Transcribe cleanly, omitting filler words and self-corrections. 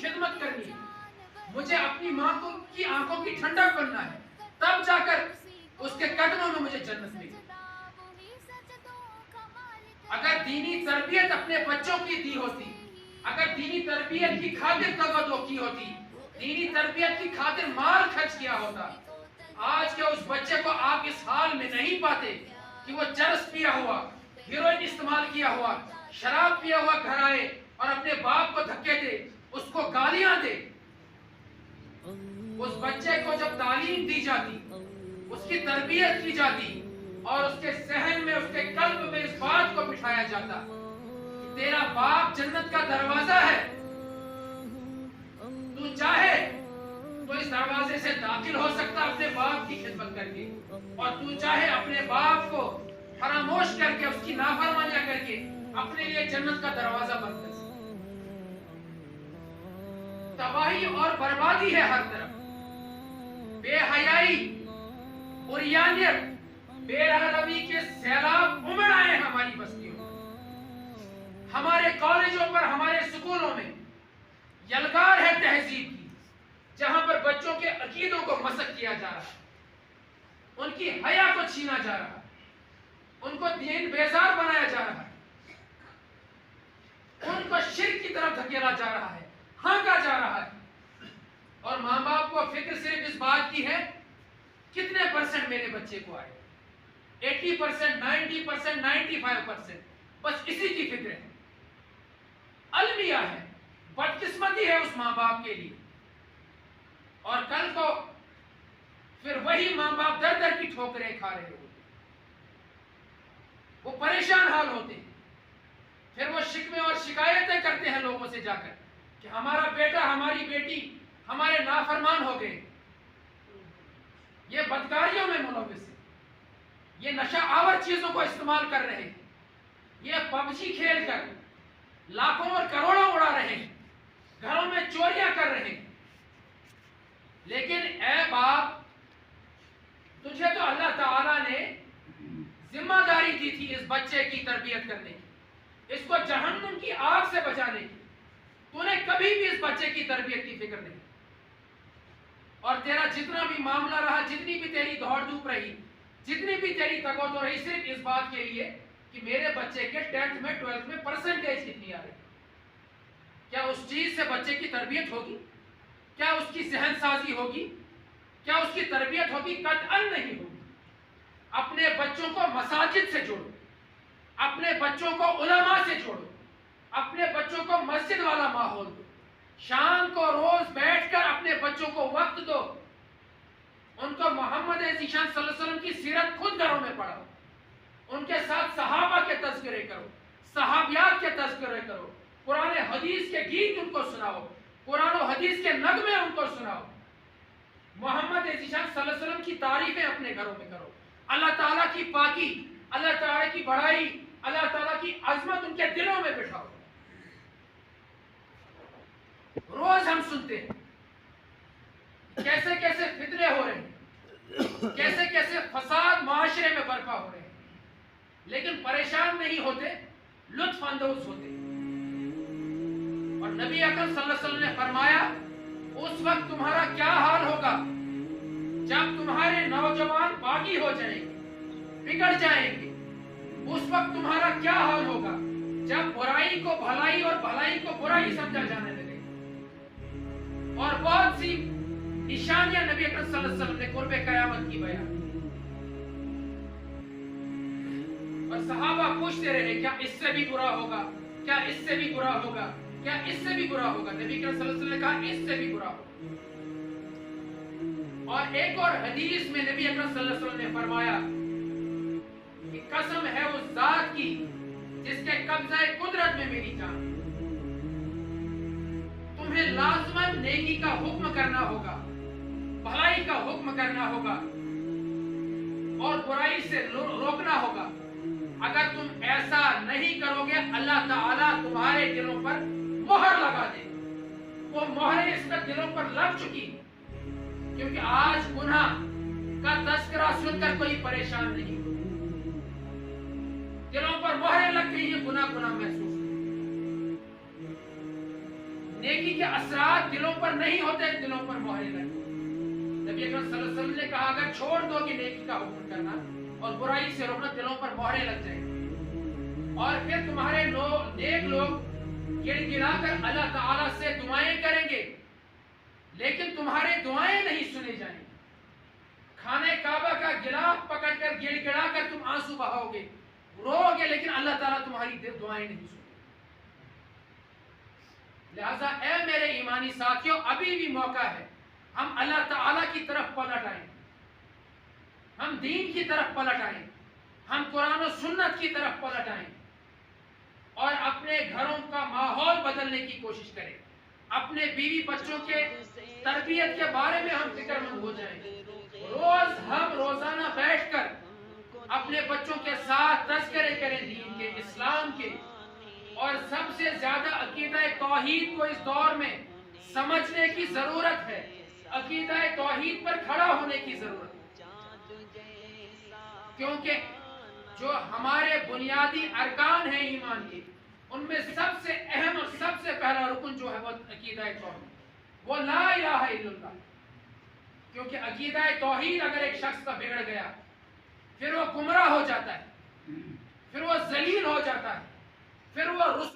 خدمت کرنی ہے, مجھے اپنی ماں کی آنکھوں کی ٹھنڈک بننا ہے, تب جا کر اس کے قدموں میں مجھے جنت ملے. اگر دینی تربیت اپنے بچوں کی دی ہوتی, اگر دینی تربیت کی خاطر توجہ کی ہوتی, دینی تربیت کی خاطر مال خرچ کیا ہوتا, آج کے اس بچے کو آپ اس حال میں نہیں پاتے کہ وہ چرس پیا ہوا, ہیروئن استعمال کیا ہوا, شراب پیا ہوا گھر آئے اور اپنے باپ کو دھکے دے, اس کو گالیاں دے. اس بچے کو جب تعلیم دی جاتی, اس کی تربیت کی جاتی اور اس کے ذہن میں, اس کے قلب میں اس بات کو بٹھایا جاتا کہ تیرا باپ جنت کا دروازہ ہے, تو چاہے تو اس دروازے سے داخل ہو سکتا اپنے باپ کی خدمت کر کے, اور تو چاہے اپنے باپ کو فراموش کر کے, اس کی نافرمانیاں کر کے اپنے لیے جنت کا دروازہ بند کر سکتا. تباہی اور بربادی ہے ہر طرف, بے حیائی, عریانیت, بے روی کے سیلاب امڑ آئے ہماری بستیوں میں, ہمارے کالجوں پر, ہمارے سکولوں میں یلغار ہے تہذیب کی, جہاں پر بچوں کے عقیدوں کو مسخ کیا جا رہا ہے, ان کی حیا کو چھینا جا رہا ہے, ان کو دین بیزار بنایا جا رہا ہے, ان کو شرک کی طرف دھکیلا جا رہا ہے, ہانکا جا رہا ہے. اور ماں باپ کو فکر صرف اس بات کی ہے کتنے پرسنٹ میرے بچے کو آئے, 80%, 90%, 95%, بس اسی کی فکر ہے. المیہ ہے, بدقسمتی ہے اس ماں باپ کے لیے. اور کل کو پھر وہی ماں باپ در در کی ٹھوکریں کھا رہے ہوتے, وہ پریشان حال ہوتے ہیں, پھر وہ شکوے اور شکایتیں کرتے ہیں لوگوں سے جا کر کہ ہمارا بیٹا, ہماری بیٹی ہمارے نافرمان ہو گئے, یہ بدکاریوں میں ملوث ہے, یہ نشہ آور چیزوں کو استعمال کر رہے ہیں, یہ پبجی کھیل کر لاکھوں اور کروڑوں اڑا رہے ہیں, گھروں میں چوریاں کر رہے ہیں. لیکن اے باپ, تجھے تو اللہ تعالیٰ نے ذمہ داری دی تھی اس بچے کی تربیت کرنے کی, اس کو جہنم کی آگ سے بچانے کی. تو نے کبھی بھی اس بچے کی تربیت کی فکر نہیں, اور تیرا جتنا بھی معاملہ رہا, جتنی بھی تیری دوڑ دھوپ رہی, جتنی بھی تیری تگو رہی, صرف اس بات کے لیے کہ میرے بچے کے 10th میں 12th میں پرسنٹیج کتنی آ رہی. کیا اس چیز سے بچے کی تربیت ہوگی؟ کیا اس کی ذہن سازی ہوگی؟ کیا اس کی تربیت ہوگی؟ قطعاً نہیں ہوگی. اپنے بچوں کو مساجد سے جوڑو, اپنے بچوں کو علماء سے جوڑو, اپنے بچوں کو مسجد والا ماحول دو, شام کو روز بیٹھ کر اپنے بچوں کو وقت دو, ان کو محمد ذیشان صلی اللہ علیہ وسلم کی سیرت خود گھروں میں پڑھاؤ, ان کے ساتھ صحابہ کے تذکرے کرو, صحابیات کے تذکرے کرو, قرآن حدیث کے گیت ان کو سناؤ, قرآن و حدیث کے نغمے ان کو سناؤ, محمد ذیشان صلی اللہ علیہ وسلم کی تعریفیں اپنے گھروں میں کرو, اللہ تعالیٰ کی پاکی, اللہ تعالیٰ کی بڑائی, اللہ تعالیٰ کی عظمت ان کے دلوں میں بٹھاؤ. روز ہم سنتے ہیں کیسے کیسے فتنے ہو رہے ہیں, کیسے کیسے فساد معاشرے میں برپا ہو رہے ہیں, لیکن پریشان نہیں ہوتے, لطف اندوز ہوتے. اور نبی اکرم صلی اللہ علیہ وسلم نے فرمایا اس وقت تمہارا کیا حال ہوگا جب تمہارے نوجوان باغی ہو جائیں گے, بگڑ جائیں گے. اس وقت تمہارا کیا حال ہوگا جب برائی کو بھلائی اور بھلائی کو برائی سمجھا جانے لگے. اور بہت سی نشانیاں نبی اکرم صلی اللہ علیہ وسلم نے قرب قیامت کی بیان کی. اور صحابہ پوچھتے رہے کیا اس سے بھی برا ہوگا, کیا اس سے بھی برا ہوگا, کیا اس سے بھی برا ہوگا. نبی اکرم صلی اللہ علیہ وسلم نے کہا اس سے بھی برا ہوگا. اور ایک اور حدیث میں نبی اکرم صلی اللہ علیہ وسلم نے فرمایا کہ قسم ہے اس ذات کی جس کے قبضہ قدرت میں میری جان, تمہیں لازماً نیکی کا حکم کرنا ہوگا, بھلائی کا حکم کرنا ہوگا اور برائی سے روکنا ہوگا. اگر تم ایسا نہیں کرو گے اللہ تعالیٰ تمہارے دلوں پر مہر لگا دے. وہ مہریں اس پر دلوں پر لگ چکی, کیونکہ آج گناہ کا تذکرہ سن کر کوئی پریشان نہیں, دلوں پر مہریں لگ گئی ہیں, گناہ گناہ محسوس. نیکی کے اثرات دلوں پر نہیں ہوتے، دلوں پر مہریں لگتی۔ نبی اکرم صلی اللہ علیہ وسلم نے کہا اگر چھوڑ دو کہ نیکی کا حکم کرنا اور برائی سے روکنا، دلوں پر مہریں لگ جائیں گی، اور پھر تمہارے نیک لوگ گڑ گڑا کر اللہ تعالیٰ سے دعائیں کریں گے، لیکن تمہارے دعائیں نہیں سنے جائیں گی۔ خانہ کعبہ کا غلاف پکڑ کر گڑ گڑا کر تم آنسو بہاؤ گے، رو گے، لیکن اللہ تعالیٰ تمہاری دعائیں نہیں سنے۔ لہذا اے میرے ایمانی ساتھیوں، ابھی بھی موقع ہے، ہم اللہ تعالیٰ کی طرف پلٹ آئیں، ہم دین کی طرف پلٹ آئیں، ہم قرآن و سنت کی طرف پلٹ آئیں، اور اپنے گھروں کا ماحول بدلنے کی کوشش کریں، اپنے بیوی بچوں کے تربیت کے بارے میں ہم فکر مند ہو جائیں۔ ہم روزانہ بیٹھ کر اپنے بچوں کے ساتھ تذکرے کریں دین کے، اسلام کے، اور سب سے زیادہ عقیدہ توحید کو اس دور میں سمجھنے کی ضرورت ہے، عقیدہ توحید پر کھڑا ہونے کی ضرورت ہے، کیونکہ جو ہمارے بنیادی ارکان ہیں ایمان کے، ان میں سب سے اہم اور سب سے پہلا رکن جو ہے وہ عقیدہ توحید، وہ لا الہ الا اللہ۔ کیونکہ عقیدہ توحید اگر ایک شخص کا بگڑ گیا، پھر وہ گمراہ ہو جاتا ہے، پھر وہ ذلیل ہو جاتا ہے، پھر وہ